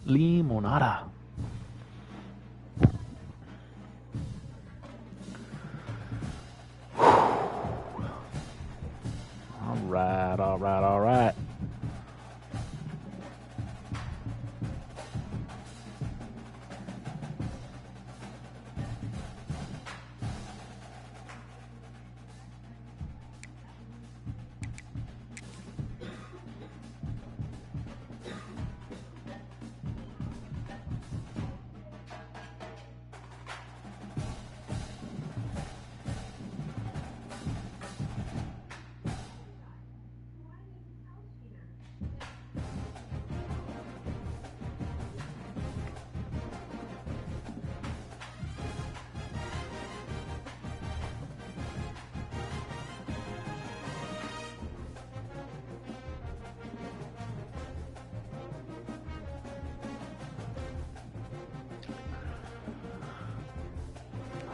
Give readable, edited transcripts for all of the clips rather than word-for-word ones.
Limonada. All right.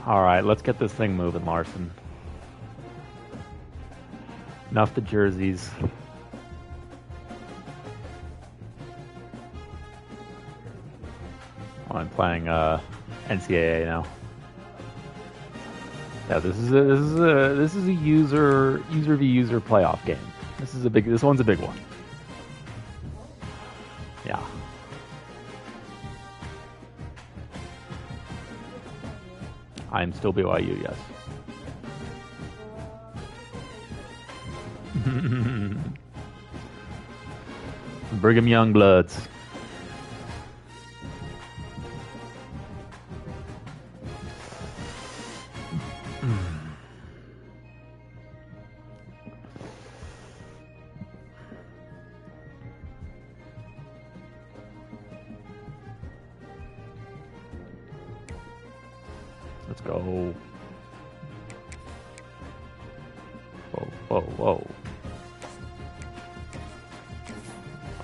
All right, let's get this thing moving, Larson. Enough the jerseys. Oh, I'm playing NCAA now. Yeah, this is a user v user playoff game. This one's a big one. Yeah. I'm still BYU, yes. Brigham Young Bloods. Let's go. Whoa.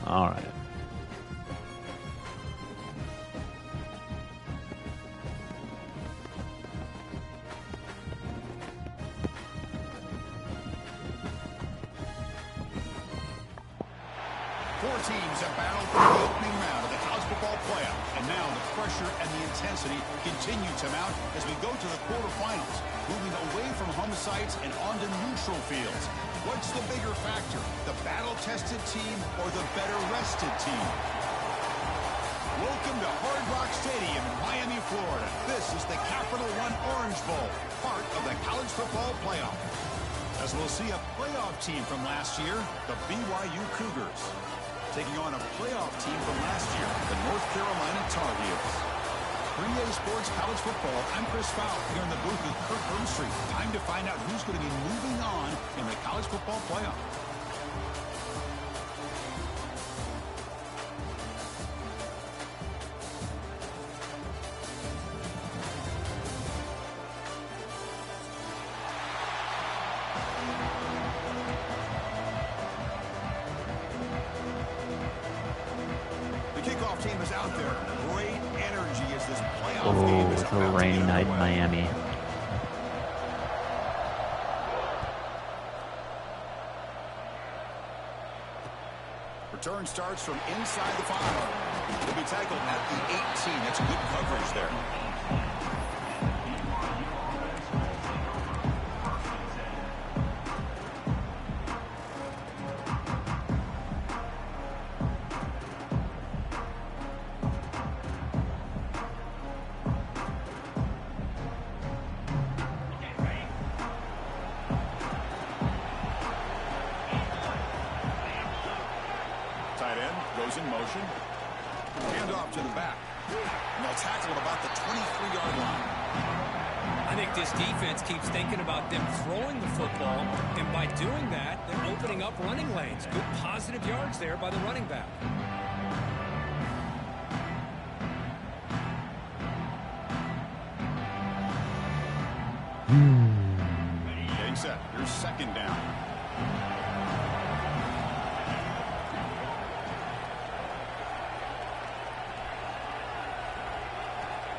All right. Four teams have battled for the opening round of the college football playoff, and now the pressure and the intensity continue to mount as we go to the quarterfinals, moving away from home sites and onto neutral fields. What's the bigger factor, the battle-tested team or the better-rested team? Welcome to Hard Rock Stadium in Miami, Florida. This is the Capital One Orange Bowl, part of the college football playoff. As we'll see a playoff team from last year, the BYU Cougars, taking on a playoff team from last year, the North Carolina Tar Heels. 3A Sports College Football, I'm Chris Fowl here in the booth with Kirk Burnstreet. Time to find out who's going to be moving on in the college football playoff. Kickoff team is out there. Great energy as this playoff game is it's a rainy night in Miami. Return starts from inside the 5. He'll be tackled at the 18. That's good coverage there. In motion. Hand off to the back. And they'll tackle at about the 23-yard line. I think this defense keeps thinking about them throwing the football, and by doing that, they're opening up running lanes. Good positive yards there by the running back. Getting set. Here's second down.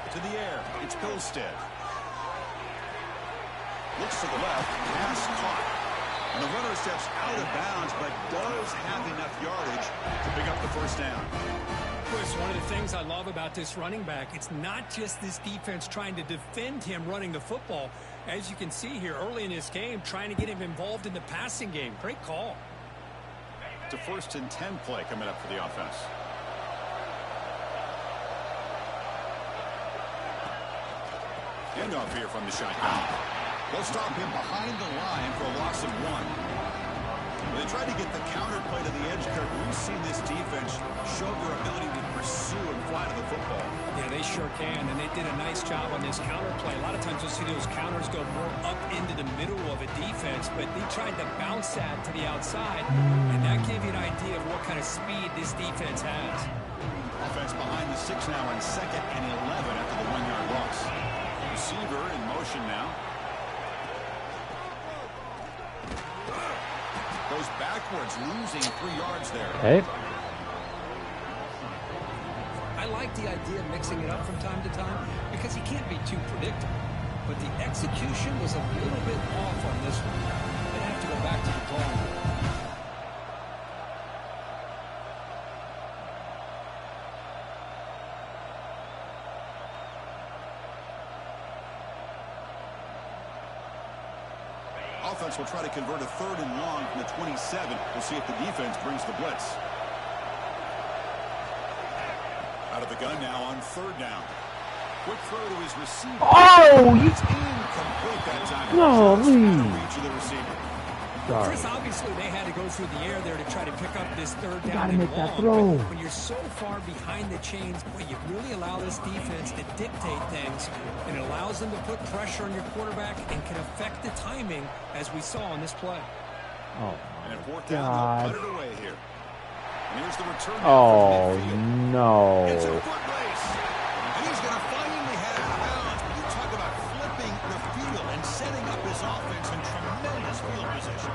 To the air, it's Pilstead. Looks to the left, pass caught. And the runner steps out of bounds, but does have enough yardage to pick up the first down. Chris, one of the things I love about this running back, it's not just this defense trying to defend him running the football. As you can see here early in this game, trying to get him involved in the passing game. Great call. It's a 1st and 10 play coming up for the offense. Handoff here from the shotgun. They'll stop him behind the line for a loss of 1. They try to get the counter play to the edge, Kirk. We've seen this defense show their ability to pursue and fly to the football. Yeah, they sure can, and they did a nice job on this counter play. A lot of times you'll see those counters go more up into the middle of a defense, but they tried to bounce that to the outside, and that gave you an idea of what kind of speed this defense has. Offense behind the 6 now on 2nd and 11 after the 1-yard loss. Receiver in motion now. Goes backwards, losing 3 yards there. Okay. I like the idea of mixing it up from time to time because you can't be too predictable. But the execution was a little bit off on this one. They have to go back to the drawing board. Offense will try to convert a 3rd and long from the 27. We'll see if the defense brings the blitz. Out of the gun now on 3rd down. Quick throw to his receiver. Oh, you... It's incomplete that time. No, Just out of reach of the receiver. Sorry. Chris, obviously they had to go through the air there to try to pick up this 3rd down gotta and make that long. throw. But when you're so far behind the chains, boy, you really allow this defense to dictate things, and it allows them to put pressure on your quarterback and can affect the timing, as we saw on this play. Oh, And at 4th God. down, they'll cut it away here. And here's the return. Oh, It's a no. foot race. And he's going to finally have it out of bounds. But you talk about flipping the field and setting up his offense in tremendous field position.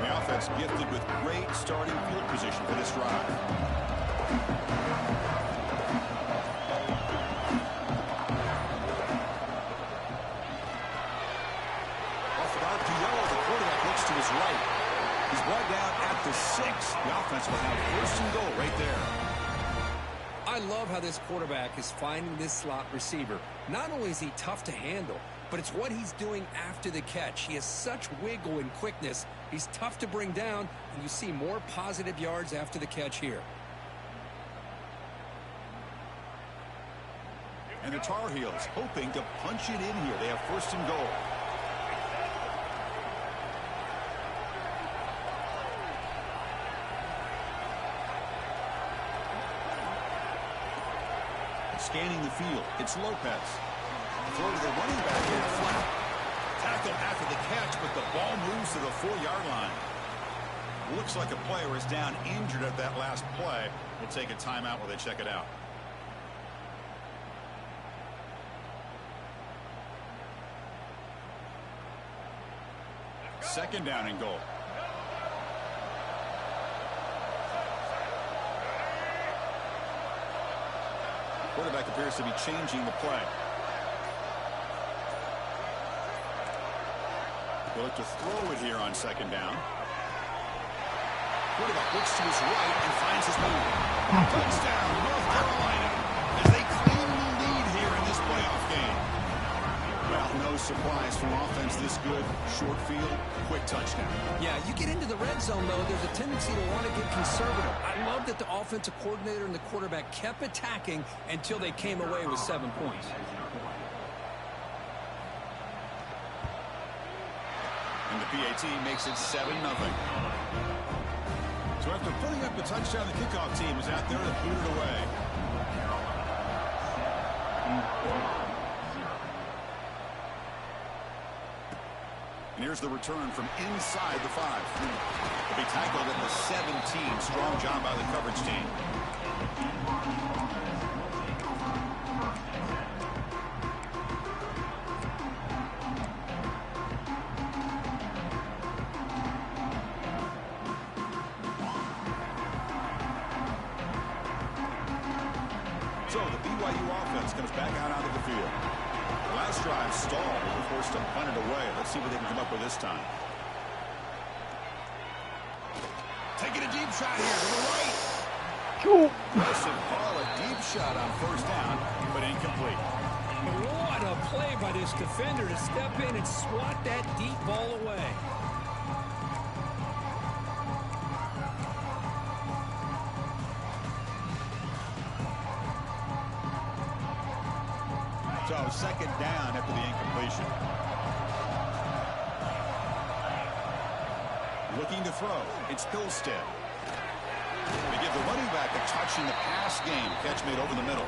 The offense gifted with great starting field position for this drive. To his right. He's brought down at the 6. The offense will have 1st and goal right there. I love how this quarterback is finding this slot receiver. Not only is he tough to handle, but it's what he's doing after the catch. He has such wiggle and quickness. He's tough to bring down, and you see more positive yards after the catch here. And the Tar Heels hoping to punch it in here. They have 1st and goal. Scanning the field, it's Lopez. Throw to the running back in flat. Tackle after the catch, but the ball moves to the 4-yard line. Looks like a player is down injured at that last play. We'll take a timeout while they check it out. Second down and goal. Quarterback appears to be changing the play. He'll look to throw it here on 2nd down. Quarterback looks to his right and finds his move. Touchdown, North Carolina, as they claim the lead here in this playoff game. Well, no surprise from offense this good. Short field, quick touchdown. Yeah, you get into the red zone, though, there's a tendency to want to get conservative. I love that the offensive coordinator and the quarterback kept attacking until they came away with 7 points. And the PAT makes it 7-0. So after putting up a touchdown, the kickoff team is out there to boot it away. And here's the return from inside the 5. He'll be tackled at the 17. Strong job by the coverage team. BYU offense comes back out onto the field. Last drive stalled. They were forced to punt it away. Let's see what they can come up with this time. Taking a deep shot here to the right. Wilson ball, a deep shot on first down, but incomplete. What a play by this defender to step in and swat that deep ball away. So second down after the incompletion. Looking to throw. It's Hillstead. They give the running back a touch in the pass game. Catch made over the middle.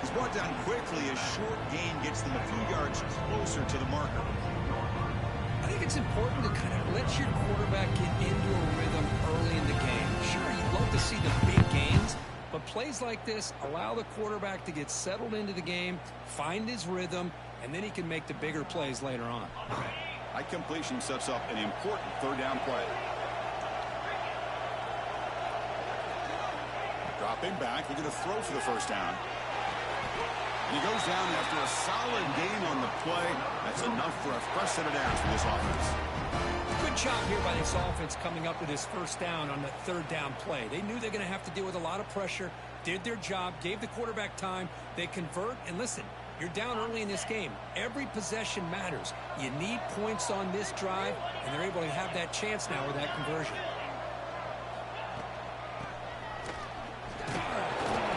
He's brought down quickly as short gain gets them a few yards closer to the marker. I think it's important to kind of let your quarterback get into a rhythm early in the game. Sure, you'd love to see the big gains, but plays like this allow the quarterback to get settled into the game, find his rhythm, and then he can make the bigger plays later on. That completion sets up an important third down play. Dropping back, looking to throw for the first down. He goes down after a solid gain on the play. That's enough for a fresh set of downs for this offense. Good job here by this offense coming up with his first down on the third down play. They knew they're going to have to deal with a lot of pressure, did their job, gave the quarterback time. They convert, and listen, you're down early in this game. Every possession matters. You need points on this drive, and they're able to have that chance now with that conversion.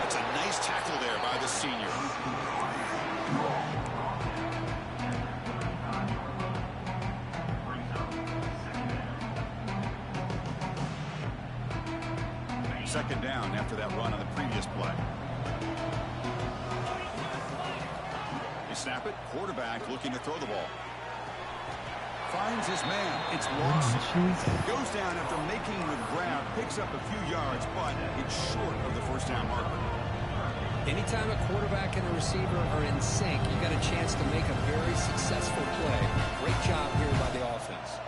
That's a nice tackle there by the senior. Second down after that run on the previous play. They snap it. Quarterback looking to throw the ball. Finds his man. It's Lawson. Goes down after making the grab. Picks up a few yards, but it's short of the first down marker. Anytime a quarterback and a receiver are in sync, you got a chance to make a very successful play. Great job here by the offense.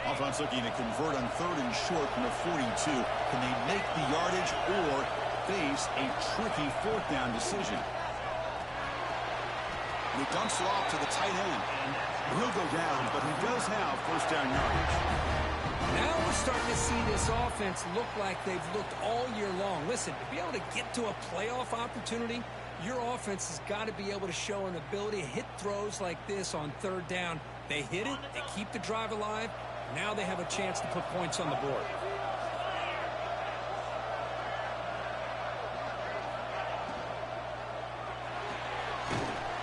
Offense looking to convert on third and short from the 42. Can they make the yardage or face a tricky fourth down decision? And he dumps it off to the tight end. He'll go down, but he does have first down yardage. Now we're starting to see this offense look like they've looked all year long. Listen, to be able to get to a playoff opportunity, your offense has got to be able to show an ability to hit throws like this on third down. They hit it, they keep the drive alive. Now they have a chance to put points on the board.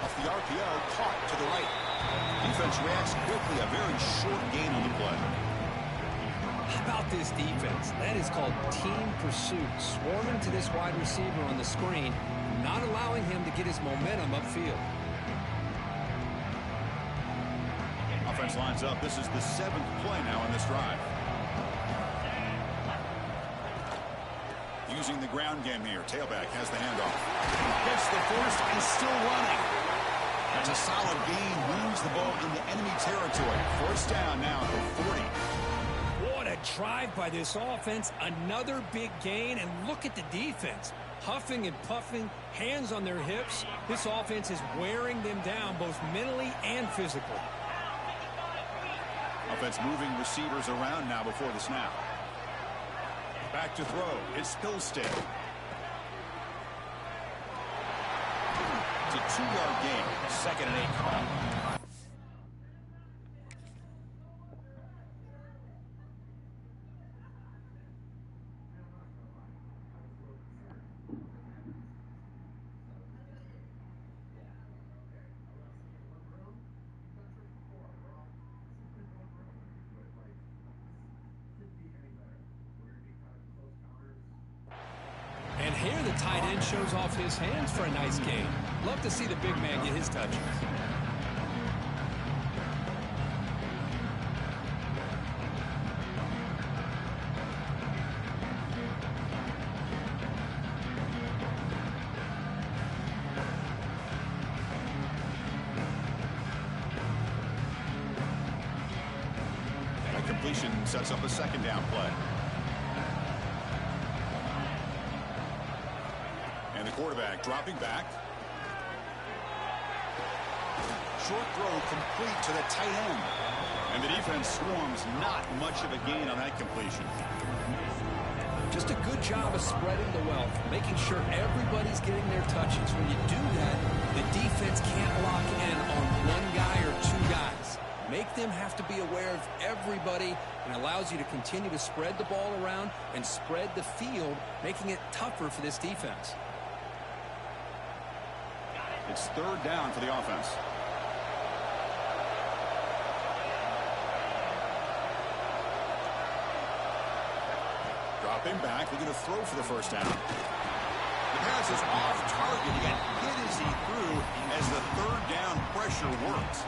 Off the RPO, caught to the right. Defense reacts quickly. A very short gain on the play. How about this defense? That is called team pursuit. Swarming to this wide receiver on the screen, not allowing him to get his momentum upfield. Offense lines up. This is the 7th play now on this drive. Using the ground game here. Tailback has the handoff. Gets the first and still running. That's a solid gain. Moves the ball into enemy territory. First down now at the 40. What a drive by this offense. Another big gain. And look at the defense. Huffing and puffing, hands on their hips. This offense is wearing them down both mentally and physically. Offense moving receivers around now before the snap. Back to throw. It's Hillstead. It's a 2-yard gain. Second and 8 call. And here the tight end shows off his hands for a nice gain. Love to see the big man get his touches. formation sets up a second down play. And the quarterback dropping back. Short throw complete to the tight end. And the defense swarms, not much of a gain on that completion. Just a good job of spreading the wealth, making sure everybody's getting their touches. When you do that, the defense can't lock in on one guy or two guys. Make them have to be aware of everybody, and allows you to continue to spread the ball around and spread the field, making it tougher for this defense. It's third down for the offense. Dropping back, looking to throw for the first down. The pass is off target. He got hit as he threw as the third down pressure worked.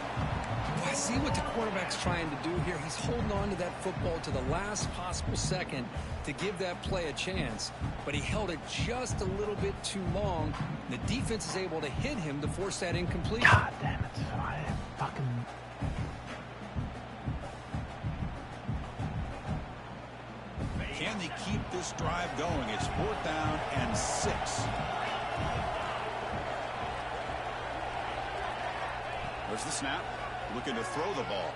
I see what the quarterback's trying to do here. He's holding on to that football to the last possible second to give that play a chance, but he held it just a little bit too long. The defense is able to hit him to force that incompletion. God damn it. I fucking... Can they keep this drive going? It's fourth down and 6. There's the snap. Looking to throw the ball.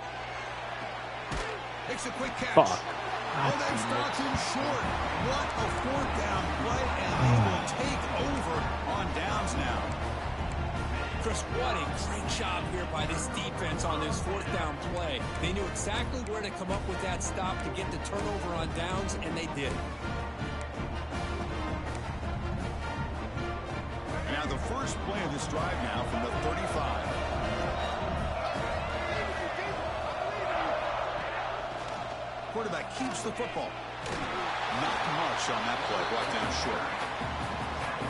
Makes a quick catch. Fuck. Oh, that stops him short. What a fourth down play, and they will take over on downs now. Chris, what a great job here by this defense on this fourth down play. They knew exactly where to come up with that stop to get the turnover on downs, and they did. Now the first play of this drive now from the 35. Quarterback keeps the football. Not much on that play, brought down short.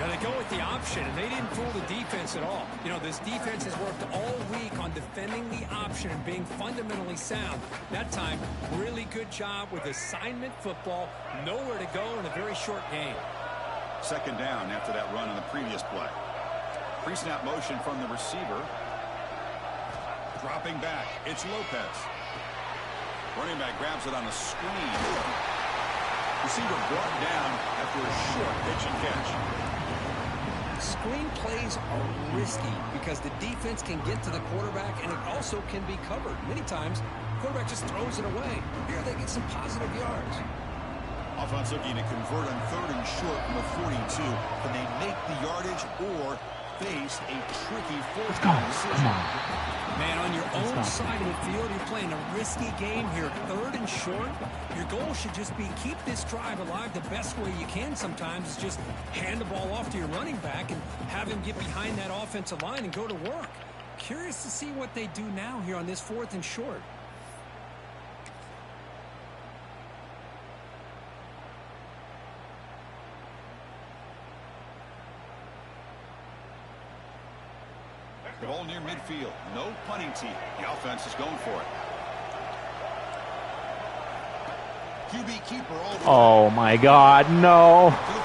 Now they go with the option, and they didn't fool the defense at all. You know, this defense has worked all week on defending the option and being fundamentally sound. That time, really good job with assignment football. Nowhere to go in a very short game. Second down after that run on the previous play. Pre-snap motion from the receiver. Dropping back, it's Lopez. Running back grabs it on a screen. Receiver brought down after a short pitch and catch. Screen plays are risky because the defense can get to the quarterback, and it also can be covered. Many times, the quarterback just throws it away. Here they get some positive yards. Offense looking to convert on third and short from the 42. Can they make the yardage or face a tricky fourth down decision? Man, on your own side of the field, you're playing a risky game here. Third and short. Your goal should just be keep this drive alive the best way you can sometimes is just hand the ball off to your running back and have him get behind that offensive line and go to work. Curious to see what they do now here on this fourth and short. The ball near midfield. No punting team. The offense is going for it. QB keeper all the way. Oh my God, no. To the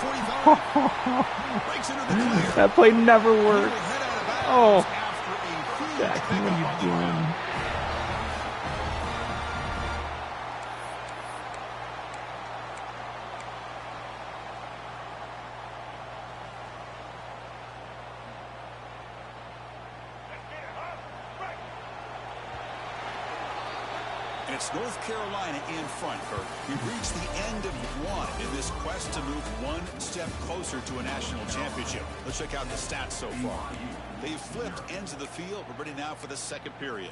45. Breaks into the clear. That play never He will worked. head out of bounds Oh. after a field Jack, what pickup are you on the ground. doing? And it's North Carolina in front, Kirk. We've reached the end of one in this quest to move one step closer to a national championship. Let's check out the stats so far. They've flipped ends of the field. We're ready now for the second period.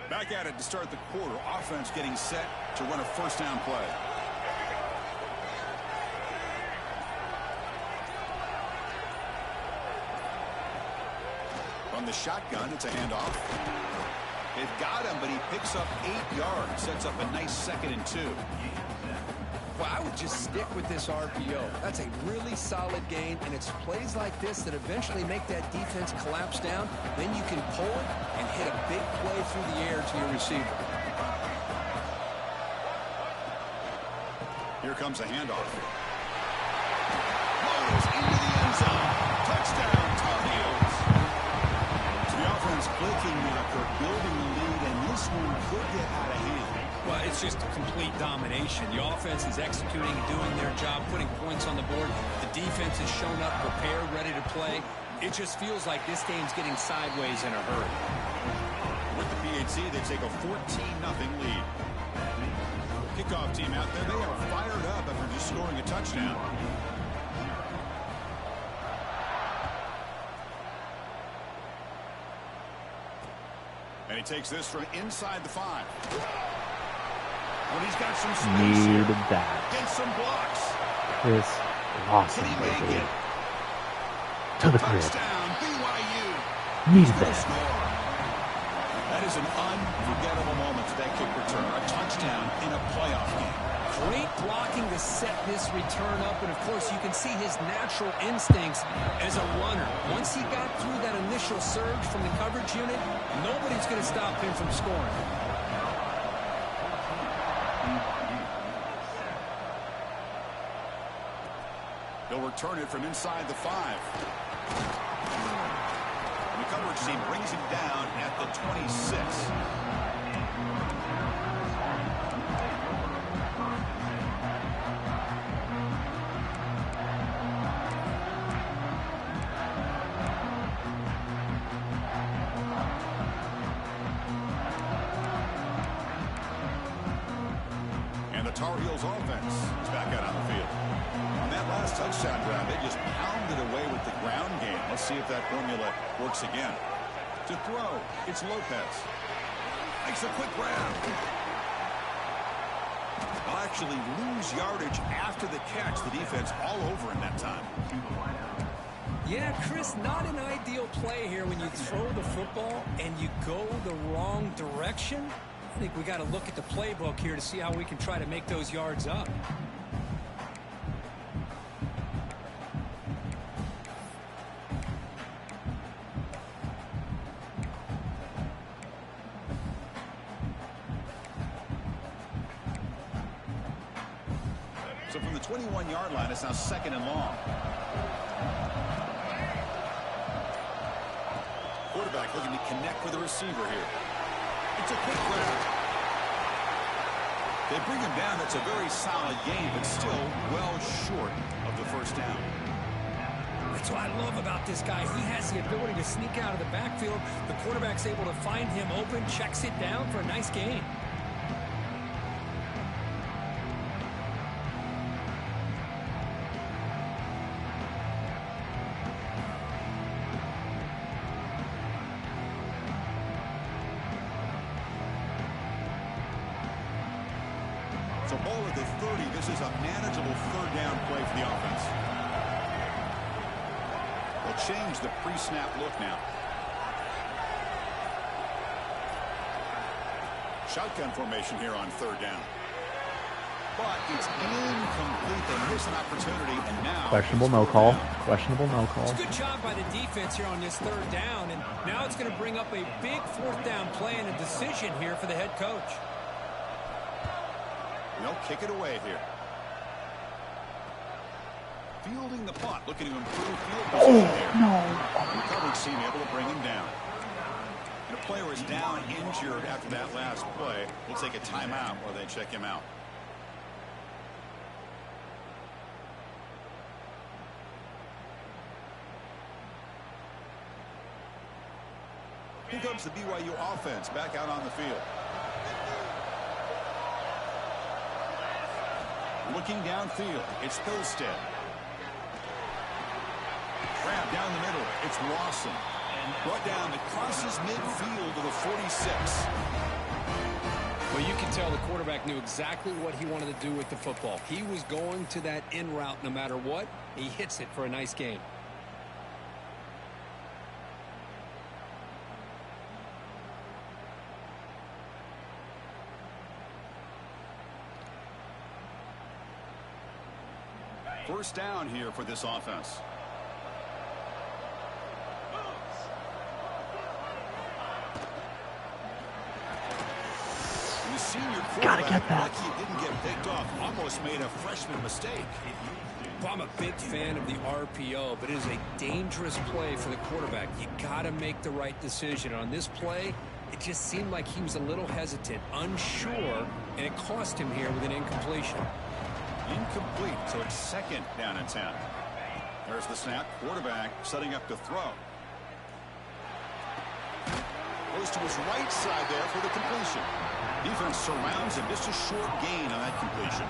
Back at it to start the quarter. Offense getting set to run a first down play. From the shotgun, it's a handoff. They've got him, but he picks up 8 yards. Sets up a nice 2nd and 2. Well, I would just stick with this RPO. That's a really solid gain, and it's plays like this that eventually make that defense collapse down. Then you can pull it and hit a big play through the air to your receiver. comes a handoff. Rolls into the end zone. Touchdown, Tar Heels. So the offense clicking after building the lead, and this one could get out of hand. Well, it's just a complete domination. The offense is executing and doing their job, putting points on the board. The defense has shown up, prepared, ready to play. It just feels like this game's getting sideways in a hurry. With the PHC, they take a 14-0 lead. Kickoff team out there, they are fired up after just scoring a touchdown. And he takes this from inside the 5. When he's got some space here. Needed that. Gets some blocks. Chris Lawson, Can he make baby. it? To the crib. Touchdown, BYU. Needed Gonna that. score. That is an unforgettable moment to that kick return. A touchdown in a playoff game. Great blocking to set this return up, and of course you can see his natural instincts as a runner. Once he got through that initial surge from the coverage unit, nobody's going to stop him from scoring. They'll return it from inside the 5. And the coverage team brings him down at the 26. And the Tar Heels offense is back out on the field. On that last touchdown drive, they just pounded away with the ground game. Let's see if that formula works again. To throw, it's Lopez. Makes a quick grab. They'll actually lose yardage after the catch. The defense all over him that time. Yeah, Chris, not an ideal play here when you throw the football and you go the wrong direction. I think we got to look at the playbook here to see how we can try to make those yards up. So from the 21-yard line, it's now 2nd and long. Quarterback looking to connect with the receiver here. It's a quick grab. They bring him down. That's a very solid game, but still well short of the first down. That's what I love about this guy. He has the ability to sneak out of the backfield. The quarterback's able to find him open, checks it down for a nice gain. So ball at the 30. This is a manageable 3rd down play for the offense. They'll change the pre-snap look now. Shotgun formation here on 3rd down. But it's incomplete. They miss an opportunity, and now Questionable no call. Questionable no call. It's a good job by the defense here on this 3rd down, and now it's going to bring up a big 4th down play and a decision here for the head coach. They'll kick it away here. Fielding the punt, looking to improve field position here. The coverage team able to bring him down. And a player is down injured after that last play. We'll take a timeout while they check him out. Here comes the BYU offense back out on the field. Looking downfield, it's Hillstead. Grab down the middle, it's Lawson. Brought down, it crosses midfield to the 46. Well, you can tell the quarterback knew exactly what he wanted to do with the football. He was going to that in route no matter what. He hits it for a nice gain. First down here for this offense. And the senior Gotta get that. Like he didn't get picked off, almost made a freshman mistake. Well, I'm a big fan of the RPO, but it is a dangerous play for the quarterback. You got to make the right decision. On this play, it just seemed like he was a little hesitant, unsure, and it cost him here with an incompletion. Incomplete, so it's 2nd down and 10. There's the snap. Quarterback setting up to throw. Goes to his right side there for the completion. Defense surrounds him. Just a short gain on that completion.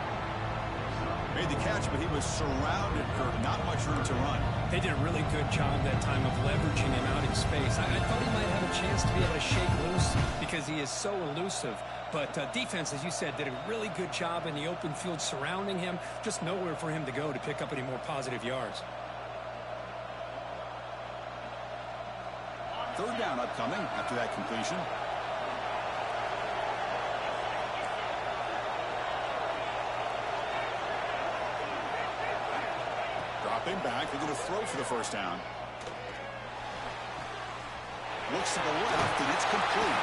Made the catch, but he was surrounded, Kirk. Not much room to run. They did a really good job that time of leveraging him out in space. I thought he might have a chance to be able to shake loose because he is so elusive. But defense, as you said, did a really good job in the open field surrounding him. Just nowhere for him to go to pick up any more positive yards. 3rd down upcoming after that completion. Dropping back, they're going to throw for the 1st down. Looks to the left, and it's complete.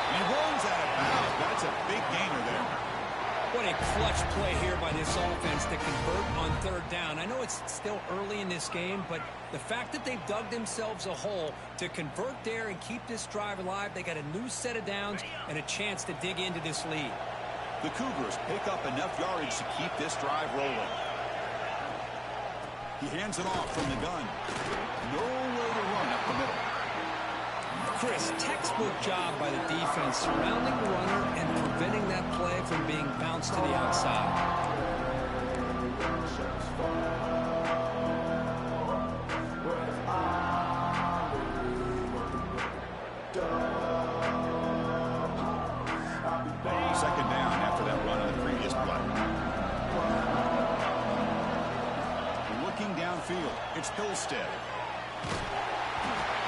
And he rolls out of bounds. That's a big gainer there. What a clutch play here by this offense to convert on 3rd down. I know it's still early in this game, but the fact that they've dug themselves a hole to convert there and keep this drive alive, they got a new set of downs and a chance to dig into this lead. The Cougars pick up enough yardage to keep this drive rolling. He hands it off from the gun. Nowhere to run up the middle. Chris, textbook job by the defense surrounding the runner and preventing that play from being bounced to the outside. Second down after that run on the previous play. Looking downfield, it's Hillstead.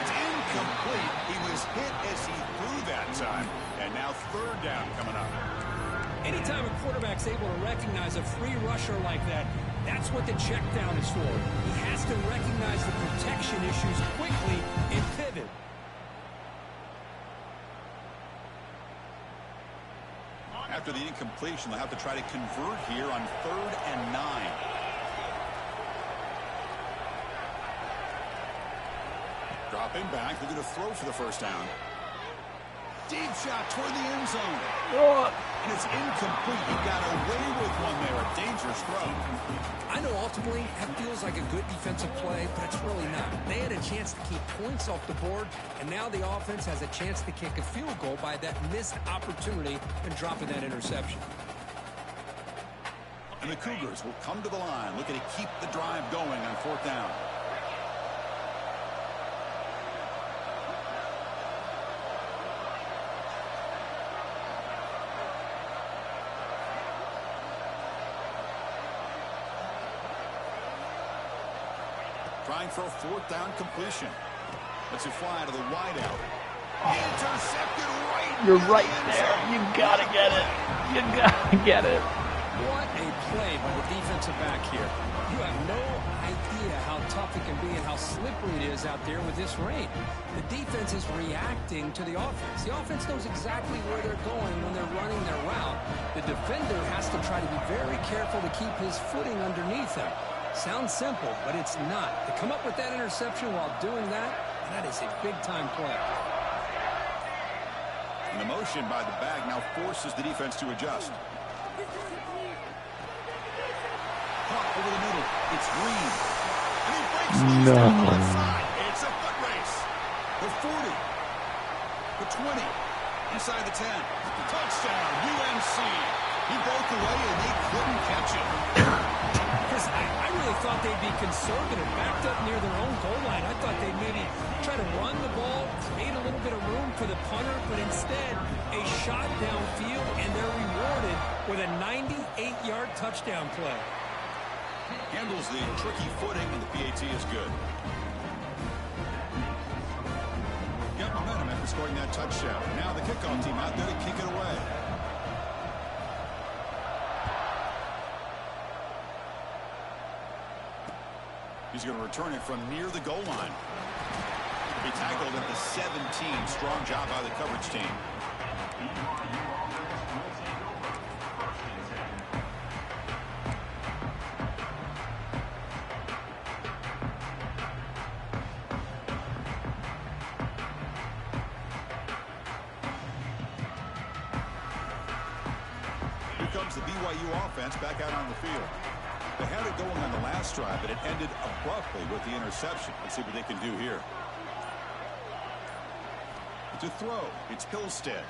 It's incomplete. He was hit as he threw that time. And now 3rd down coming up. Anytime a quarterback's able to recognize a free rusher like that, that's what the check down is for. He has to recognize the protection issues quickly and pivot. After the incompletion, they'll have to try to convert here on 3rd and 9. Dropping back, they're going to throw for the 1st down. Deep shot toward the end zone. And it's incomplete. He got away with one there. A dangerous throw. I know ultimately that feels like a good defensive play, but it's really not. They had a chance to keep points off the board, and now the offense has a chance to kick a field goal by that missed opportunity and dropping that interception. And the Cougars will come to the line, looking to keep the drive going on 4th down. Trying for a 4th down completion. Lets it fly to the wideout. Intercepted right. You're right there. You gotta get it. You gotta get it. What a play by the defensive back here. You have no idea how tough it can be and how slippery it is out there with this rain. The defense is reacting to the offense. The offense knows exactly where they're going when they're running their route. The defender has to try to be very careful to keep his footing underneath him. Sounds simple, but it's not. To come up with that interception while doing that, that is a big-time play. And the motion by the back now forces the defense to adjust. Caught over the middle. It's Green. And he breaks loose down the left side. It's a foot race. The 40. The 20. Inside the 10. Touchdown, UNC. He broke away and they couldn't catch him. Chris, I really thought they'd be conservative, backed up near their own goal line. I thought they'd maybe try to run the ball, create a little bit of room for the punter, but instead a shot downfield, and they're rewarded with a 98-yard touchdown play. Handles the tricky footing, and the PAT is good. Got momentum after scoring that touchdown. Now the kickoff team out there to kick it away. He's going to return it from near the goal line. He tackled at the 17. Strong job by the coverage team. comes the BYU offense back out on the field. They had it going on the last drive, but it ended abruptly with the interception. Let's see what they can do here. To throw, it's Hillstead.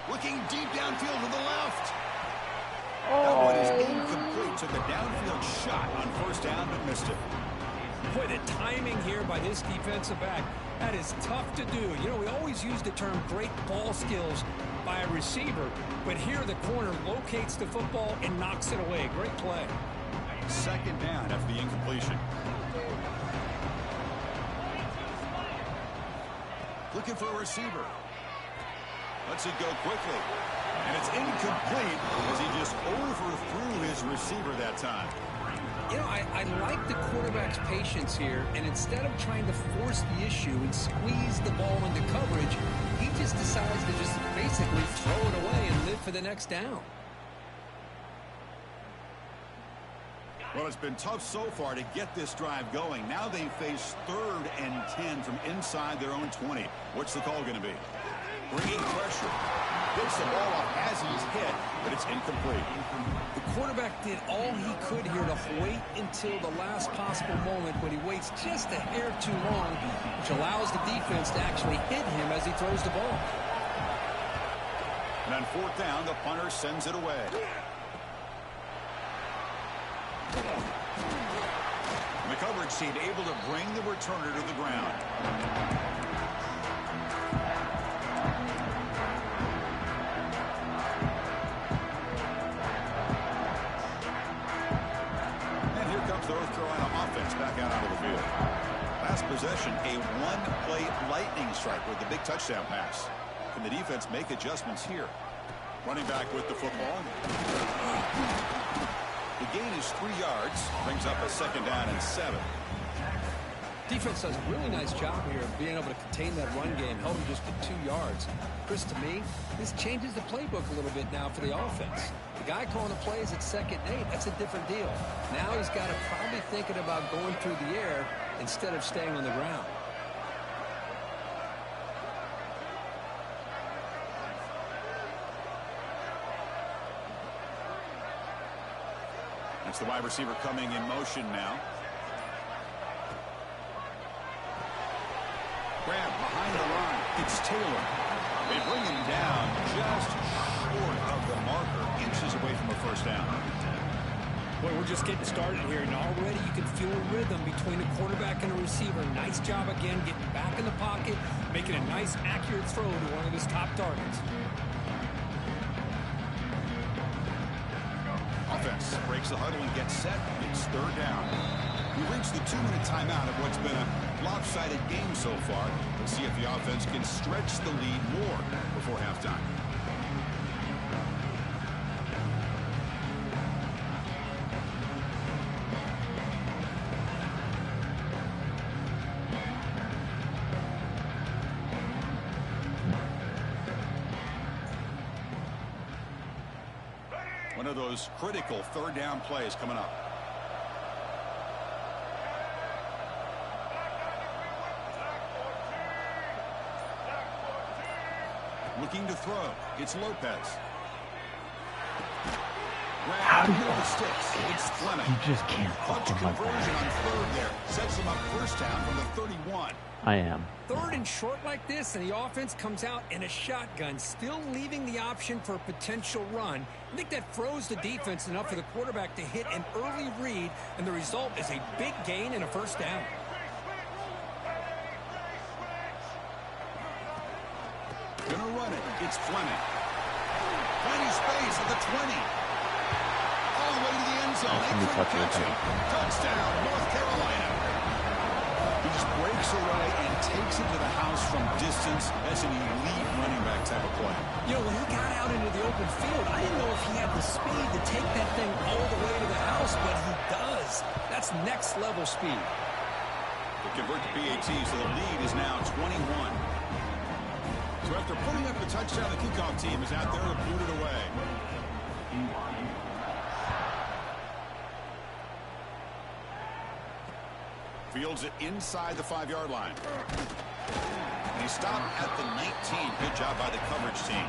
Looking deep downfield to the left. That one is incomplete. Took a downfield shot on first down, but missed it. Boy, the timing here by this defensive back, that is tough to do. You know, we always use the term great ball skills by a receiver, but here the corner locates the football and knocks it away. Great play. Second down after the incompletion. Looking for a receiver. Lets it go quickly. And it's incomplete as he just overthrew his receiver that time. You know, I like the quarterback's patience here, and instead of trying to force the issue and squeeze the ball into coverage, he just decides to just basically throw it away and live for the next down. Well, it's been tough so far to get this drive going. Now they face 3rd and 10 from inside their own 20. What's the call going to be? Bringing pressure. Gets the ball off as he's hit, but it's incomplete. The quarterback did all he could here to wait until the last possible moment, but he waits just a hair too long, which allows the defense to actually hit him as he throws the ball. And on 4th down, the punter sends it away. And the coverage team able to bring the returner to the ground. North Carolina offense back out onto the field. Last possession, a one-play lightning strike with the big touchdown pass. Can the defense make adjustments here? Running back with the football. The gain is 3 yards. Brings up a 2nd down and 7. Defense does a really nice job here of being able to contain that run game. Held him just to 2 yards. Chris, to me, this changes the playbook a little bit now for the offense. The guy calling the plays at 2nd and 8, that's a different deal. Now he's got to probably thinking about going through the air instead of staying on the ground. That's the wide receiver coming in motion now. Grab behind the line. It's Taylor. They bring him down just short of the marker, inches away from a first down. Boy, we're just getting started here, and already you can feel a rhythm between the quarterback and the receiver. Nice job again getting back in the pocket, making a nice, accurate throw to one of his top targets. Offense breaks the huddle and gets set. It's 3rd down. We reached the 2-minute timeout of what's been a lopsided game so far. Let's see if the offense can stretch the lead more before halftime. One of those critical 3rd down plays coming up. Looking to throw. It's Lopez. How do you? The sticks. It's Fleming. You just can't Clutch fucking like conversion on that. 3rd there. Sets them up first down from the 31. I am. 3rd and short like this, and the offense comes out in a shotgun, still leaving the option for a potential run. I think that froze the defense enough for the quarterback to hit an early read, and the result is a big gain and a first down. Gonna run it. It's Fleming. Plenty of space at the 20. All the way to the end zone. They couldn't catch him. Touchdown, North Carolina. He just breaks away and takes it to the house from distance. That's an elite running back type of play. You know, when he got out into the open field, I didn't know if he had the speed to take that thing all the way to the house, but he does. That's next level speed. They convert to PAT, so the lead is now 21. So after putting up the touchdown, the kickoff team is out there to boot it away. Fields it inside the 5-yard line. And he stopped at the 19. Good job by the coverage team.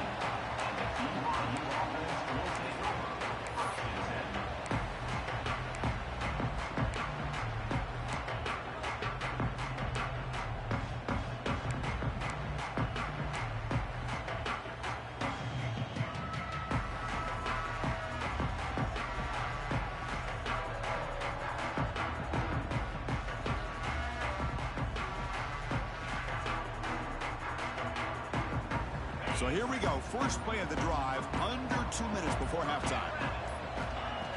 So here we go. First play of the drive, under 2 minutes before halftime.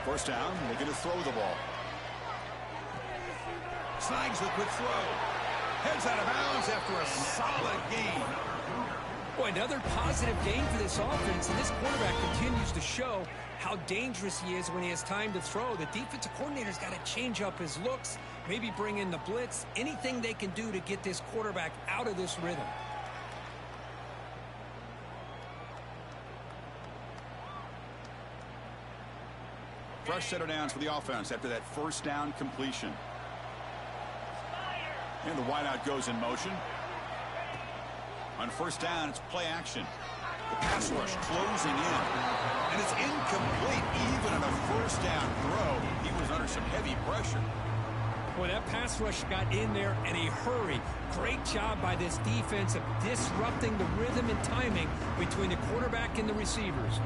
First down, looking to throw the ball. Snags the quick throw. Heads out of bounds after a solid gain. Boy, another positive gain for this offense, and this quarterback continues to show how dangerous he is when he has time to throw. The defensive coordinator's got to change up his looks, maybe bring in the blitz, anything they can do to get this quarterback out of this rhythm. Fresh set of downs for the offense after that first down completion. And the wideout goes in motion. On first down, it's play action. The pass rush closing in. And it's incomplete even on a first down throw. He was under some heavy pressure. Boy, that pass rush got in there in a hurry. Great job by this defense of disrupting the rhythm and timing between the quarterback and the receivers.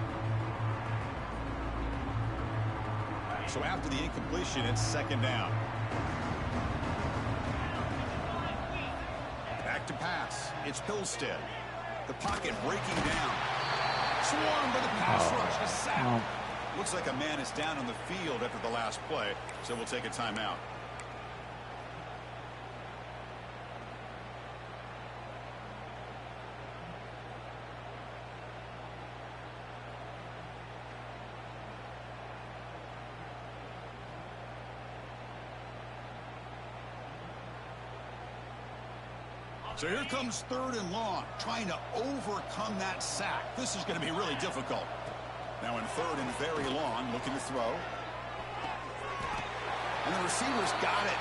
So after the incompletion, it's second down. Back to pass. It's Pilstead. The pocket breaking down. Swarmed by the pass rush. A sack. Looks like a man is down on the field after the last play, so we'll take a timeout. So here comes third and long, trying to overcome that sack. This is going to be really difficult. Now in third and very long, looking to throw. And the receiver's got it.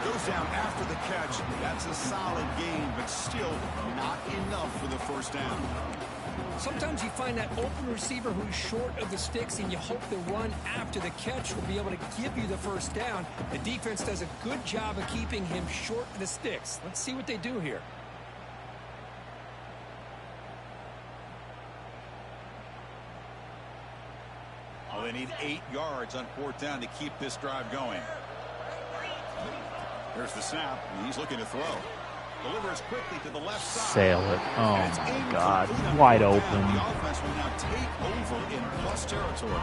Goes down after the catch. That's a solid gain, but still not enough for the first down. Sometimes you find that open receiver who's short of the sticks, and you hope the run after the catch will be able to give you the first down. The defense does a good job of keeping him short of the sticks. Let's see what they do here. Well, they need 8 yards on fourth down to keep this drive going. There's the snap, and he's looking to throw. Delivers quickly to the left side. Sail it. Oh, my God. Wide open. The offense will now take over in plus territory.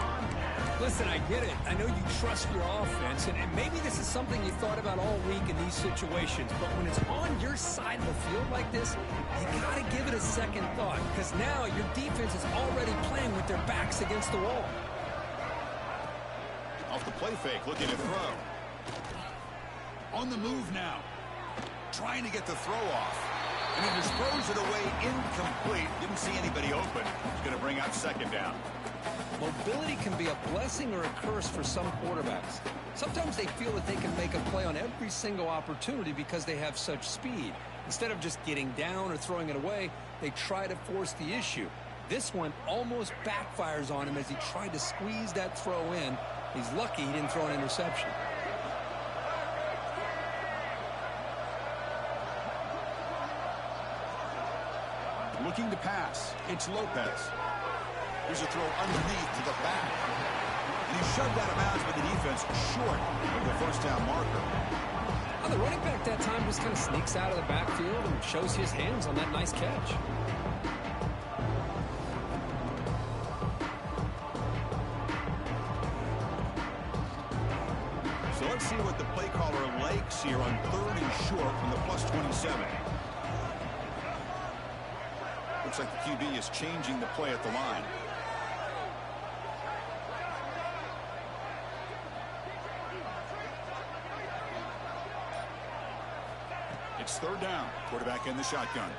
Listen, I get it. I know you trust your offense, and maybe this is something you thought about all week in these situations, but when it's on your side of the field like this, you got to give it a second thought, because now your defense is already playing with their backs against the wall. Off the play fake, looking to throw. On the move now. Trying to get the throw off. And he just throws it away incomplete. Didn't see anybody open. He's going to bring out second down. Mobility can be a blessing or a curse for some quarterbacks. Sometimes they feel that they can make a play on every single opportunity because they have such speed. Instead of just getting down or throwing it away, they try to force the issue. This one almost backfires on him as he tried to squeeze that throw in. He's lucky he didn't throw an interception. Looking to pass. It's Lopez. Here's a throw underneath to the back. And he shoved out of bounds by the defense short of the first down marker. Well, the running back that time just kind of sneaks out of the backfield and shows his hands on that nice catch. So let's see what the play caller likes here on third and short from the plus 27. Looks like the QB is changing the play at the line. It's third down. Quarterback in the shotgun.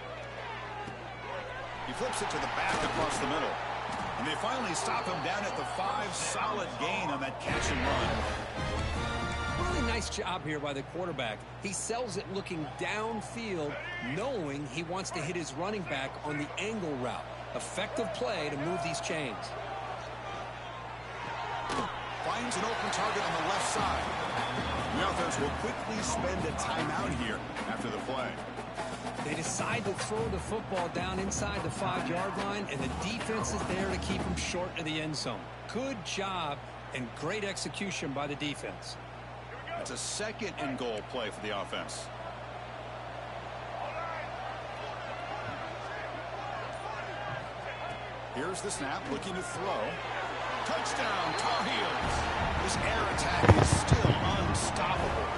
He flips it to the back across the middle. And they finally stop him down at the 5. Solid gain on that catch and run. Really nice job here by the quarterback. He sells it looking downfield, knowing he wants to hit his running back on the angle route. Effective play to move these chains. Finds an open target on the left side. The offense will quickly spend a timeout here after the play. They decide to throw the football down inside the 5-yard line, and the defense is there to keep them short of the end zone. Good job and great execution by the defense. It's a 2nd and goal play for the offense. Here's the snap, looking to throw. Touchdown, Tar Heels. This air attack is still unstoppable.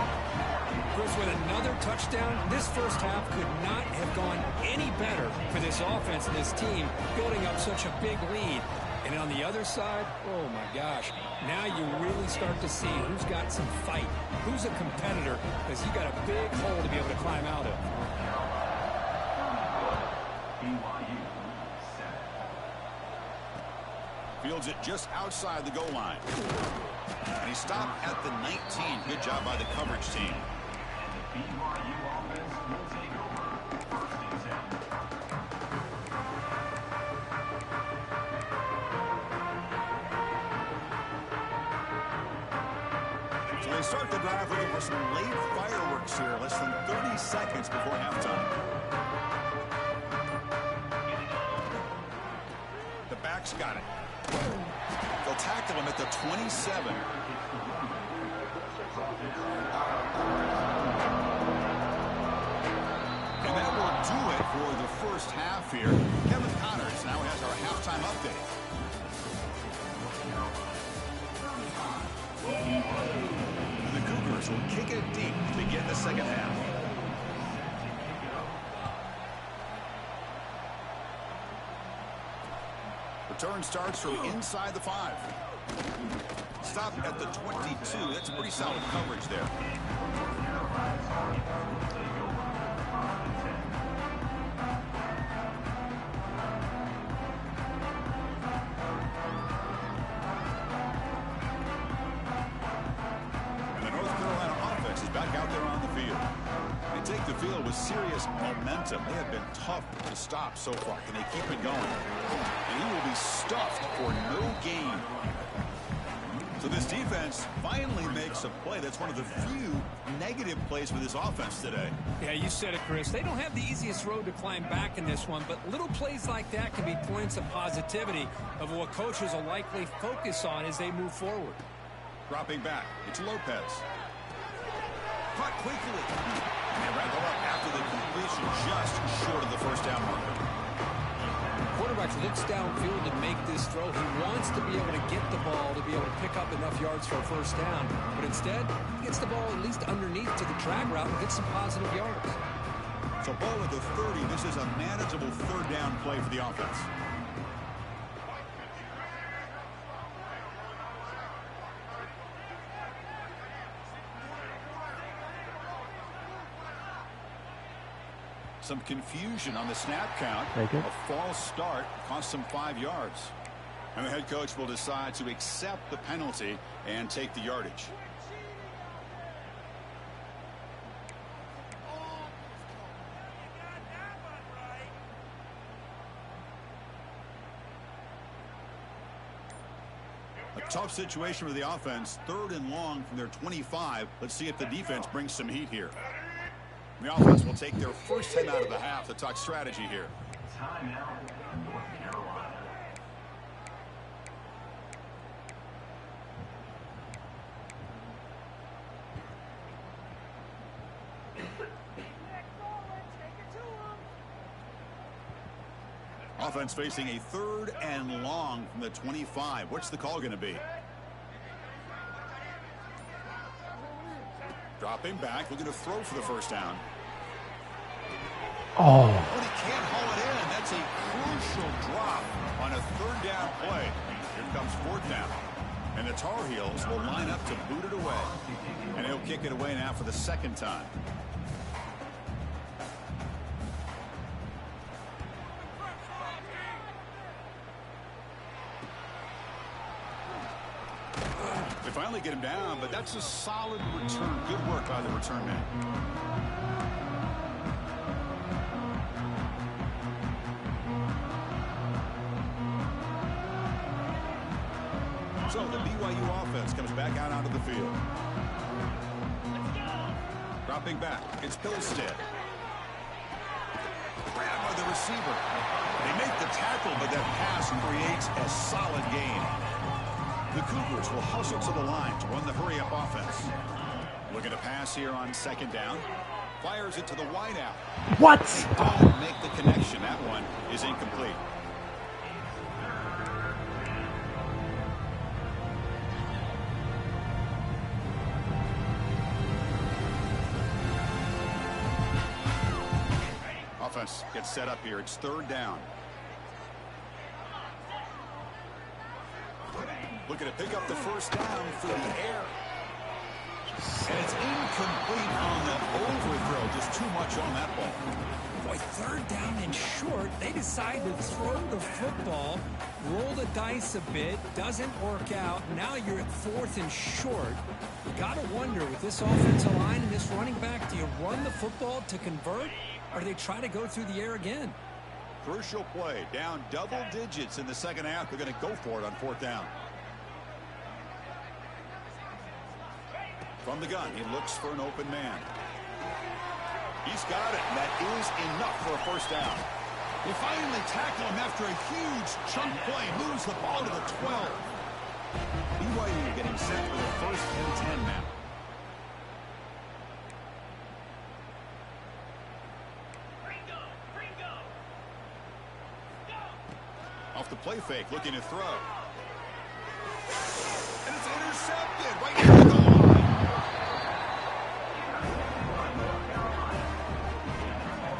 Chris, with another touchdown, this first half could not have gone any better for this offense and this team, building up such a big lead. And on the other side, oh my gosh, now you really start to see who's got some fight, who's a competitor, because you got a big hole to be able to climb out of. Fields it just outside the goal line. And he stopped at the 19. Good job by the coverage team. So they start the drive looking for some late fireworks here. Less than 30 seconds before halftime. The back's got it. They'll tackle him at the 27. And that will do it for the first half here. Kevin Connors now has our halftime update. The Cougars will kick it deep to begin the second half. Return starts from inside the 5. Stop at the 22. That's pretty solid coverage there. And the North Carolina offense is back out there on the field. They take the field with serious momentum. They have been tough to stop so far. Can they keep it going? And he will be stuffed for no gain. So this defense finally makes a play. That's one of the few negative plays for this offense today. Yeah, you said it, Chris. They don't have the easiest road to climb back in this one, but little plays like that can be points of positivity of what coaches will likely focus on as they move forward. Dropping back, it's Lopez. Caught quickly. And wrap up after the completion, just short of the first down marker. Quarterback looks downfield to make this throw. He wants to be able to get the ball to be able to pick up enough yards for a first down. But instead, he gets the ball at least underneath to the drag route and gets some positive yards. So ball at the 30. This is a manageable third down play for the offense. Some confusion on the snap count. A false start cost them 5 yards. And the head coach will decide to accept the penalty and take the yardage. A tough situation for the offense. 3rd and long from their 25. Let's see if the defense brings some heat here. The offense will take their first time out of the half to talk strategy here. North Carolina. Offense facing a 3rd and long from the 25. What's the call going to be? Dropping back, looking to throw for the first down. Oh. But he can't haul it in. That's a crucial drop on a 3rd down play. Here comes 4th down. And the Tar Heels will line up to boot it away. And he'll kick it away now for the 2nd time. They finally get him down, but that's a solid return. Good work by the return man. So the BYU offense comes back out onto the field. Dropping back, it's Hillstead. Grabbed by the receiver. They make the tackle, but that pass creates a solid gain. The Cougars will hustle to the line to run the hurry-up offense. Looking to pass here on second down. Fires it to the wideout. What? They don't make the connection. That one is incomplete. Offense gets set up here. It's third down. Looking to pick up the first down through the air. And it's incomplete on the overthrow. Just too much on that ball. Boy, third down and short. They decide to throw the football, roll the dice a bit, doesn't work out. Now you're at fourth and short. You got to wonder, with this offensive line and this running back, do you run the football to convert, or do they try to go through the air again? Crucial play. Down double digits in the second half. They're going to go for it on fourth down. From the gun, he looks for an open man. He's got it, and that is enough for a first down. They finally tackle him after a huge chunk play. Moves the ball to the 12. BYU getting set for the first and 10 now. Off the play fake, looking to throw. And it's intercepted right near the goal line.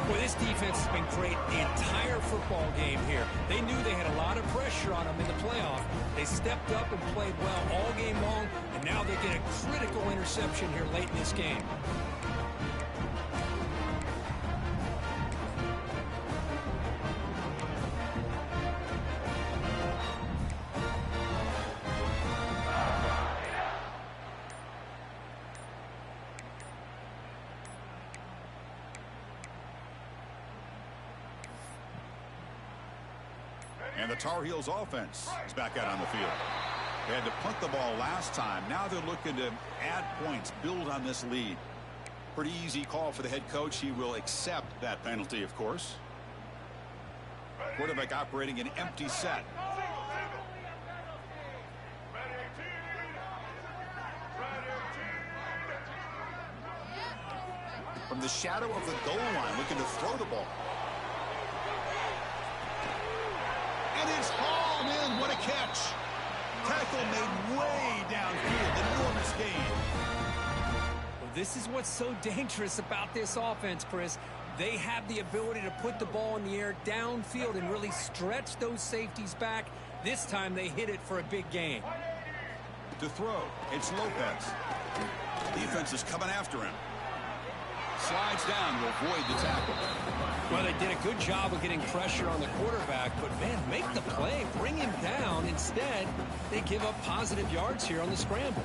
Well, this defense has been great the entire football game here. They knew they had a lot of pressure on them in the playoff. They stepped up and played well all game long, and now they get a critical interception here late in this game. And the Tar Heels offense is back out on the field. They had to punt the ball last time. Now they're looking to add points, build on this lead. Pretty easy call for the head coach. He will accept that penalty, of course. Quarterback operating an empty set. From the shadow of the goal line, looking to throw the ball. And it's hauled in. What a catch. Tackle made way downfield. Enormous gain. Well, this is what's so dangerous about this offense, Chris. They have the ability to put the ball in the air downfield and really stretch those safeties back. This time they hit it for a big gain. To throw, it's Lopez. Defense is coming after him. Slides down to avoid the tackle. Well, they did a good job of getting pressure on the quarterback, but, man, make the play, bring him down. Instead, they give up positive yards here on the scramble.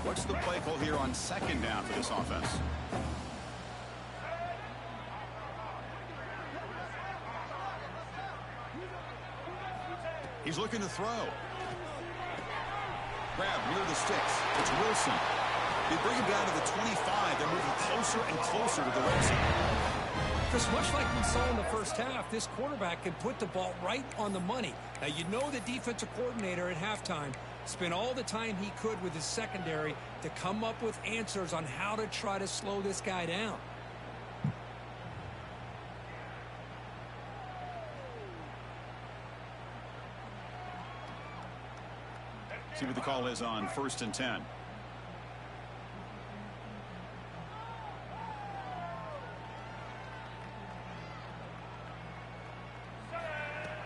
What's the play call here on second down for this offense? He's looking to throw. Grab near the sticks. It's Wilson. They bring him down to the 25. They're moving closer and closer to the red zone. Chris, much like we saw in the first half, this quarterback can put the ball right on the money. Now, you know the defensive coordinator at halftime spent all the time he could with his secondary to come up with answers on how to try to slow this guy down. See what the call is on 1st and 10.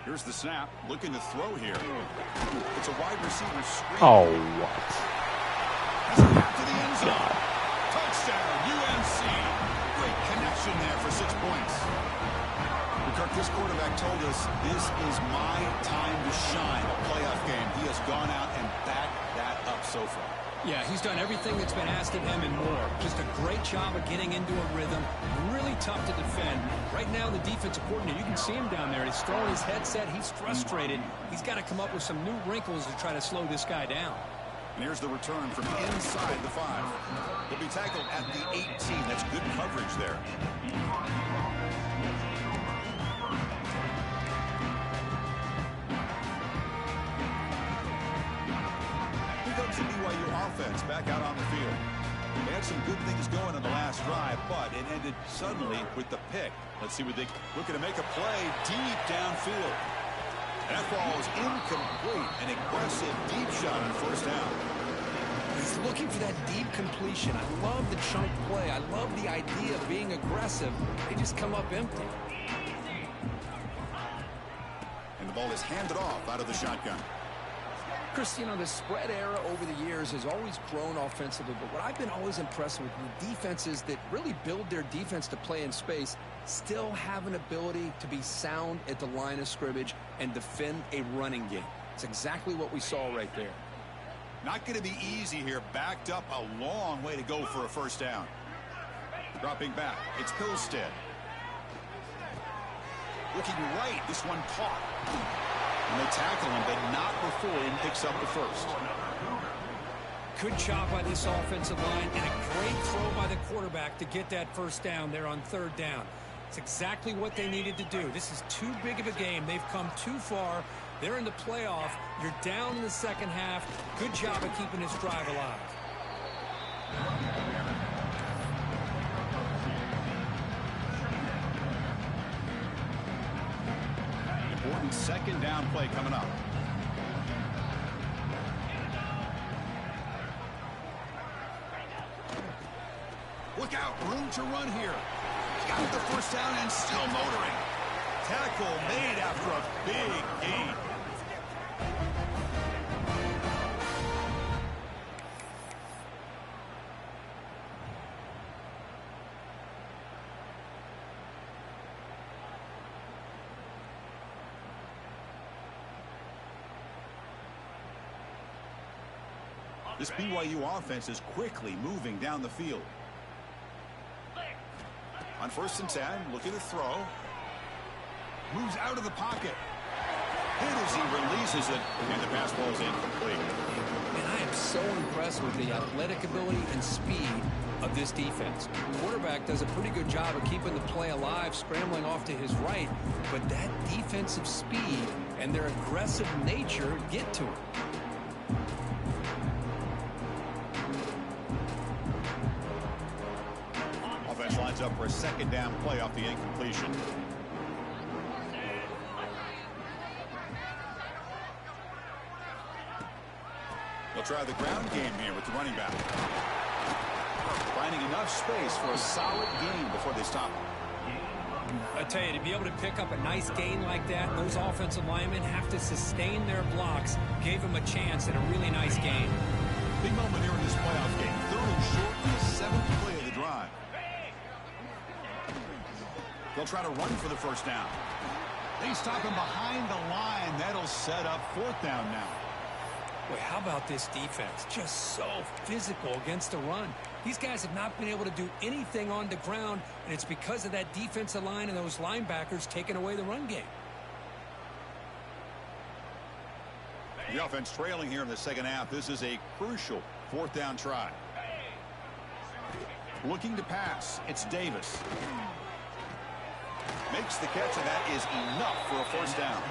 Here's the snap. Looking to throw here. It's a wide receiver screen. Oh, what? Has it back to the end zone. Touchdown, UNC. Great connection there for 6 points. Kirk, this quarterback told us this is my time to shine, a playoff game. He has gone out and backed that up so far. Yeah, he's done everything that's been asked of him and more. Just a great job of getting into a rhythm. Really tough to defend. Right now, the defensive coordinator, you can see him down there. He's throwing his headset. He's frustrated. He's got to come up with some new wrinkles to try to slow this guy down. And here's the return from inside the 5. He'll be tackled at the 18. That's good coverage there. Here comes the BYU offense back out on the field. They had some good things going in the last drive, but it ended suddenly with the pick. Let's see what they looking to make a play deep downfield. That ball is incomplete. An aggressive deep shot on first down. He's looking for that deep completion. I love the chunk play. I love the idea of being aggressive. They just come up empty. And the ball is handed off out of the shotgun. Chris, you know, the spread era over the years has always grown offensively, but what I've been always impressed with the defenses that really build their defense to play in space still have an ability to be sound at the line of scrimmage and defend a running game. It's exactly what we saw right there. Not going to be easy here. Backed up a long way to go for a first down. Dropping back, it's Hillstead. Looking right, this one caught. And they tackle him, but not before he picks up the first. Good job by this offensive line and a great throw by the quarterback to get that first down there on third down. It's exactly what they needed to do. This is too big of a game. They've come too far. They're in the playoff. You're down in the second half. Good job of keeping this drive alive. Important second down play coming up. Look out, room to run here. Got the first down and still motoring. Tackle made after a big gain. This BYU offense is quickly moving down the field. On 1st and 10, looking to throw. Moves out of the pocket. Hit as he releases it, and the pass ball is incomplete. And I am so impressed with the athletic ability and speed of this defense. The quarterback does a pretty good job of keeping the play alive, scrambling off to his right, but that defensive speed and their aggressive nature get to him. Offense lines up for a second down play off the incompletion. They'll try the ground game here with the running back. Finding enough space for a solid gain before they stop him. I tell you, to be able to pick up a nice gain like that, those offensive linemen have to sustain their blocks. Gave them a chance at a really nice gain. Big moment here in this playoff game. Third and short on the 7th play of the drive. They'll try to run for the first down. They stop him behind the line. That'll set up 4th down now. Boy, how about this defense? Just so physical against the run. These guys have not been able to do anything on the ground, and it's because of that defensive line and those linebackers taking away the run game. The offense trailing here in the second half. This is a crucial 4th down try. Looking to pass. It's Davis. Makes the catch, and that is enough for a first down.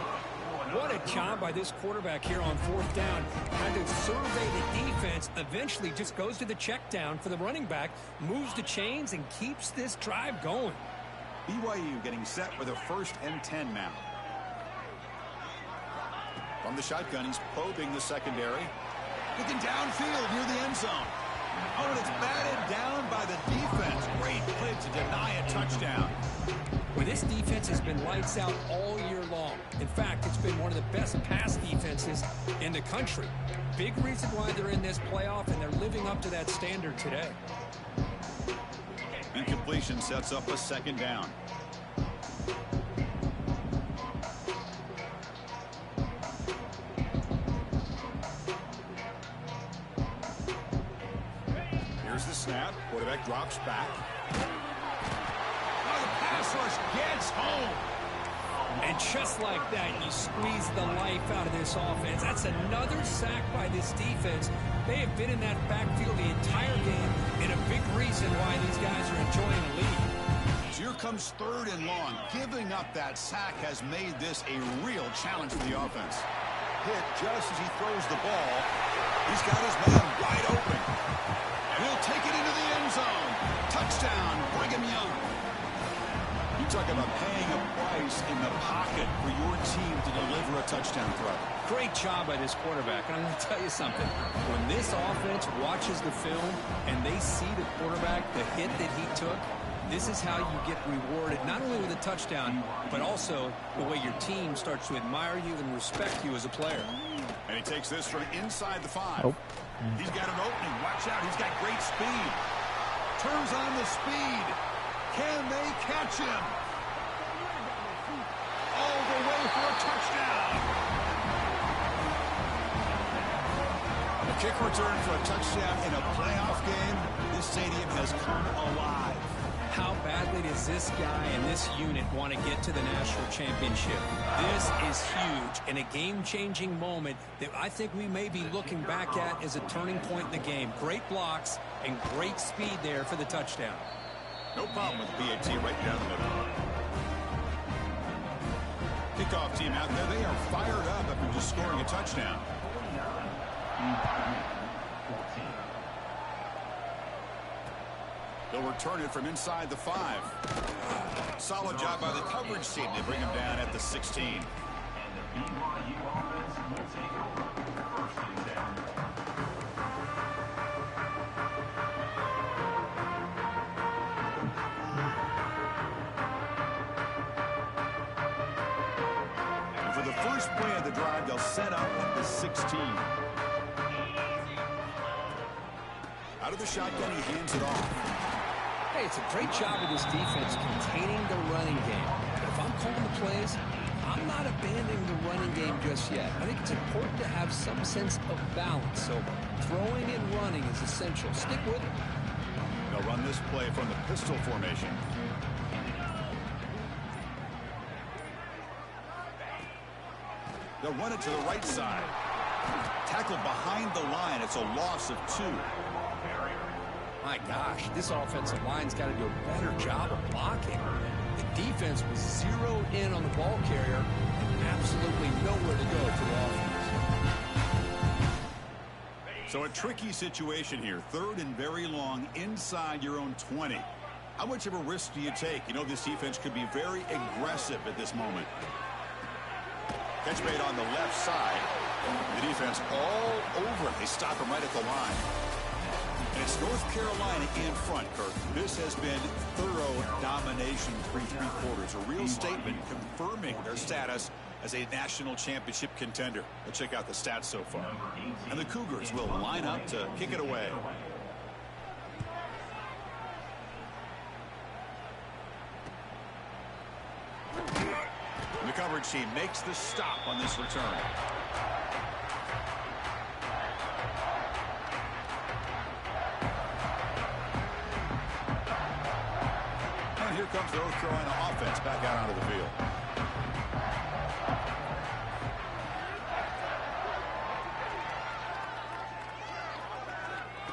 What a job by this quarterback here on 4th down. Had to survey the defense, eventually just goes to the check down for the running back, moves the chains, and keeps this drive going. BYU getting set with a 1st and 10 now. From the shotgun, he's probing the secondary. Looking downfield near the end zone. Oh, and it's batted down by the defense. Great play to deny a touchdown. Well, this defense has been lights out all year long. In fact, it's been one of the best pass defenses in the country. Big reason why they're in this playoff, and they're living up to that standard today. Incompletion sets up a 2nd down. snap. Quarterback drops back. Oh, the pass rush gets home. And just like that, you squeeze the life out of this offense. That's another sack by this defense. They have been in that backfield the entire game, and a big reason why these guys are enjoying the lead. So here comes 3rd and long. Giving up that sack has made this a real challenge for the offense. Hit just as he throws the ball. He's got his man wide open. And he'll take it into the end zone. Touchdown, Brigham Young. You talk about paying a price in the pocket for your team to deliver a touchdown throw. Great job by this quarterback. And I'm going to tell you something. When this offense watches the film and they see the quarterback, the hit that he took, this is how you get rewarded, not only with a touchdown, but also the way your team starts to admire you and respect you as a player. And he takes this from inside the 5. Oh. He's got an opening. Watch out. He's got great speed. Turns on the speed. Can they catch him? All the way for a touchdown. A kick return for a touchdown in a playoff game. This stadium has come alive. How badly does this guy and this unit want to get to the national championship? This is huge and a game-changing moment that I think we may be looking back at as a turning point in the game. Great blocks and great speed there for the touchdown. No problem with the PAT right down the middle. Kickoff team out there. They are fired up after just scoring a touchdown. They'll return it from inside the 5. Solid job by the coverage team. They bring him down at the 16. And the BYU offense will take over first and 10. And for the first play of the drive, they'll set up at the 16. Out of the shotgun, he hands it off. Hey, it's a great job of this defense containing the running game. But if I'm calling the plays, I'm not abandoning the running game just yet. I think it's important to have some sense of balance. So throwing and running is essential. Stick with it. They'll run this play from the pistol formation. They'll run it to the right side. Tackled behind the line. It's a loss of 2. My gosh, this offensive line's got to do a better job of blocking. The defense was zeroed in on the ball carrier and absolutely nowhere to go for the offense. So a tricky situation here. 3rd and very long inside your own 20. How much of a risk do you take? You know this defense could be very aggressive at this moment. Catch made on the left side. The defense all over it. They stop him right at the line. And it's North Carolina in front, Kirk. This has been thorough domination through 3 quarters. A real statement confirming their status as a national championship contender. Let's check out the stats so far. And the Cougars will line up to kick it away. And the coverage team makes the stop on this return. And here comes the North Carolina offense back out onto the field.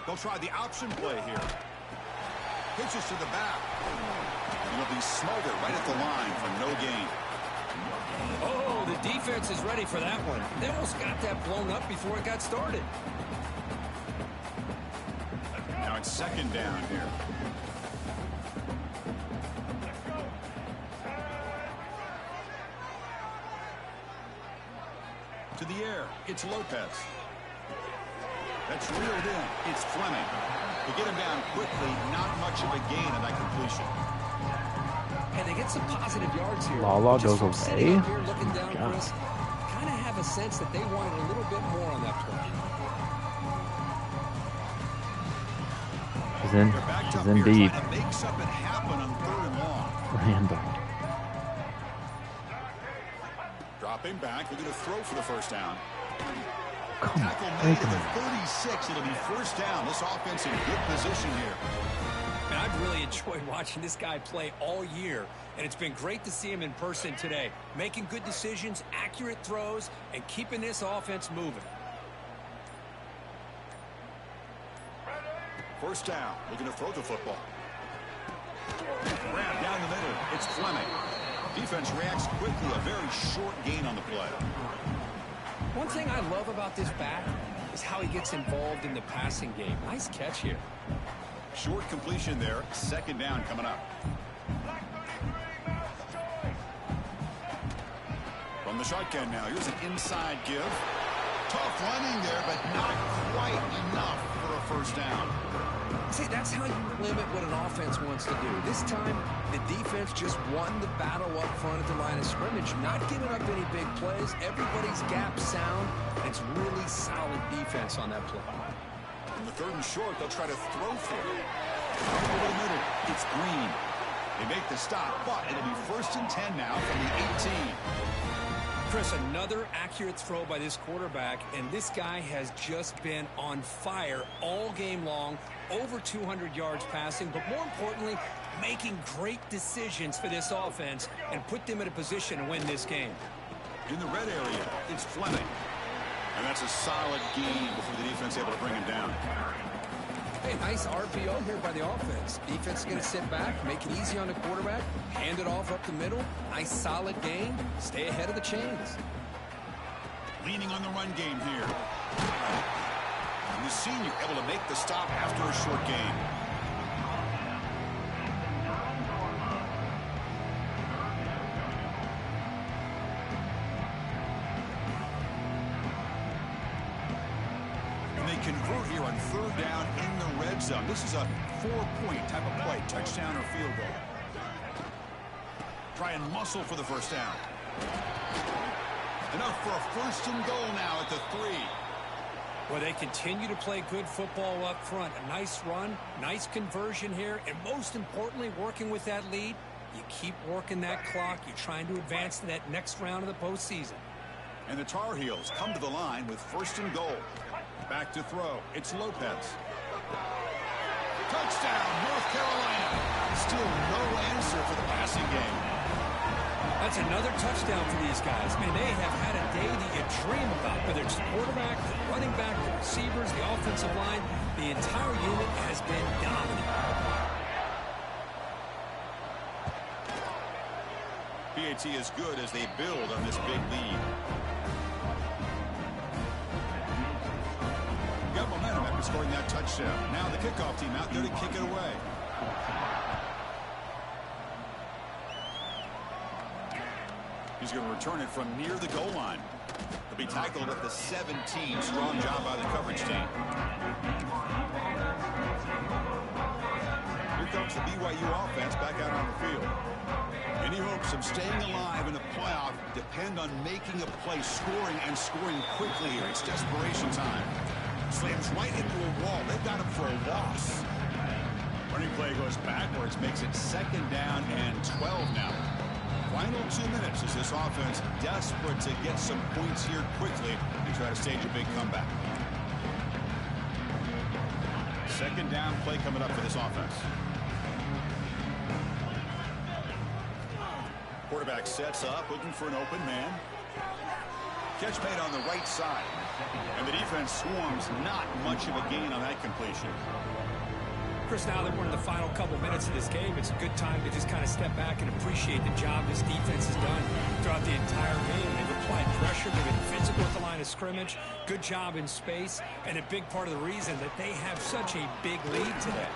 They'll try the option play here. Pitches to the back. It'll be Smolder right at the line for no gain. Oh, the defense is ready for that one. They almost got that blown up before it got started. Now it's 2nd down here. To the air, it's Lopez. That's reeled in. It's Fleming. To get him down quickly, not much of a gain on that completion. And they get some positive yards here. Lala Just goes from sitting away. up here looking down, God. Chris, kind of have a sense that they wanted a little bit more on that play. He's in. They're backed He's up in here, deep. trying to make something happen on 3rd and long. Random. Dropping back. They're going to throw for the first down. come on. Tackle made at the 36. It'll be first down. This offense in good position here. And I've really enjoyed watching this guy play all year, and it's been great to see him in person today, making good decisions, accurate throws, and keeping this offense moving. First down, looking to throw the football. Grab down the middle. It's Fleming. Defense reacts quickly. A very short gain on the play. One thing I love about this back is how he gets involved in the passing game. Nice catch here. Short completion there. Second down coming up. From the shotgun now. Here's an inside give. Tough running there, but not quite enough for a first down. See, that's how you limit what an offense wants to do. This time, the defense just won the battle up front at the line of scrimmage, not giving up any big plays. Everybody's gap sound. It's really solid defense on that play. In the third and short, they'll try to throw for it. Over the middle, it's Green. They make the stop, but it'll be first and 10 now from the 18. Chris, another accurate throw by this quarterback, and this guy has just been on fire all game long, over 200 yards passing, but more importantly, making great decisions for this offense and put them in a position to win this game. In the red area, it's Fleming. And that's a solid gain before the defense able to bring him down. Hey, nice RPO here by the offense. Defense is going to sit back, make it easy on the quarterback, hand it off up the middle. Nice solid gain. Stay ahead of the chains. Leaning on the run game here. And the senior able to make the stop after a short gain. And they convert here on third down in the red zone. This is a 4-point type of play, touchdown or field goal. Try and muscle for the first down. Enough for a first and goal now at the 3. Well, they continue to play good football up front. A nice run, nice conversion here, and most importantly, working with that lead, you keep working that clock. You're trying to advance to that next round of the postseason. And the Tar Heels come to the line with first and goal. Back to throw. It's Lopez. Touchdown, North Carolina. Still no answer for the passing game. That's another touchdown for these guys. Man, they have had a day that you dream about, whether it's the quarterback, the running back, the receivers, the offensive line. The entire unit has been dominant. PAT is good as they build on this big lead. Got momentum after scoring that touchdown. Now the kickoff team out there to kick it away. He's going to return it from near the goal line. He'll be tackled at the 17. Strong job by the coverage team. Here comes the BYU offense back out on the field. Any hopes of staying alive in the playoff depend on making a play, scoring, and scoring quickly here. It's desperation time. Slams right into a wall. They've got him for a loss. Running play goes backwards, makes it second down and 12 now. Final 2 minutes as this offense desperate to get some points here quickly and try to stage a big comeback. Second down play coming up for this offense. Quarterback sets up, looking for an open man. Catch made on the right side. And the defense swarms, not much of a gain on that completion. Chris, now that we're in the final couple minutes of this game, it's a good time to just kind of step back and appreciate the job this defense has done throughout the entire game. They've applied pressure. They've been physical at the line of scrimmage. Good job in space. And a big part of the reason that they have such a big lead today.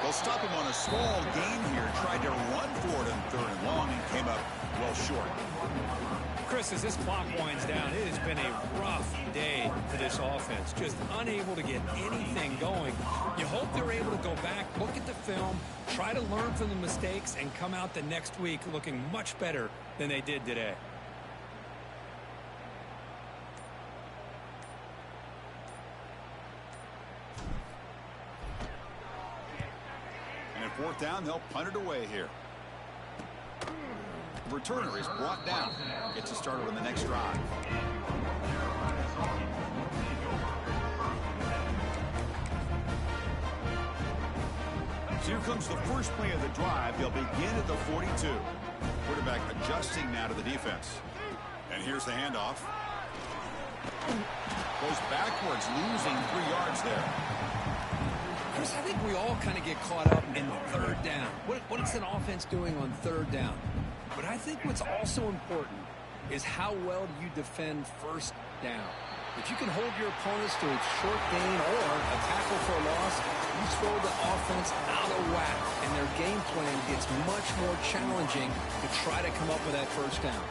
They'll stop him on a small gain here. Tried to run for it in third and long and came up well short. Chris, as this clock winds down, it has been a rough day for this offense. Just unable to get anything going. You hope they're able to go back, look at the film, try to learn from the mistakes, and come out the next week looking much better than they did today. And at fourth down, they'll punt it away here. Returner is brought down. Gets a starter on the next drive. Here comes the first play of the drive. They'll begin at the 42. Quarterback adjusting now to the defense. And here's the handoff. Goes backwards, losing 3 yards there. Chris, I think we all kind of get caught up in third down. What is an offense doing on third down? But I think what's also important is how well do you defend first down. If you can hold your opponents to a short gain or a tackle for a loss, you throw the offense out of whack, and their game plan gets much more challenging to try to come up with that first down.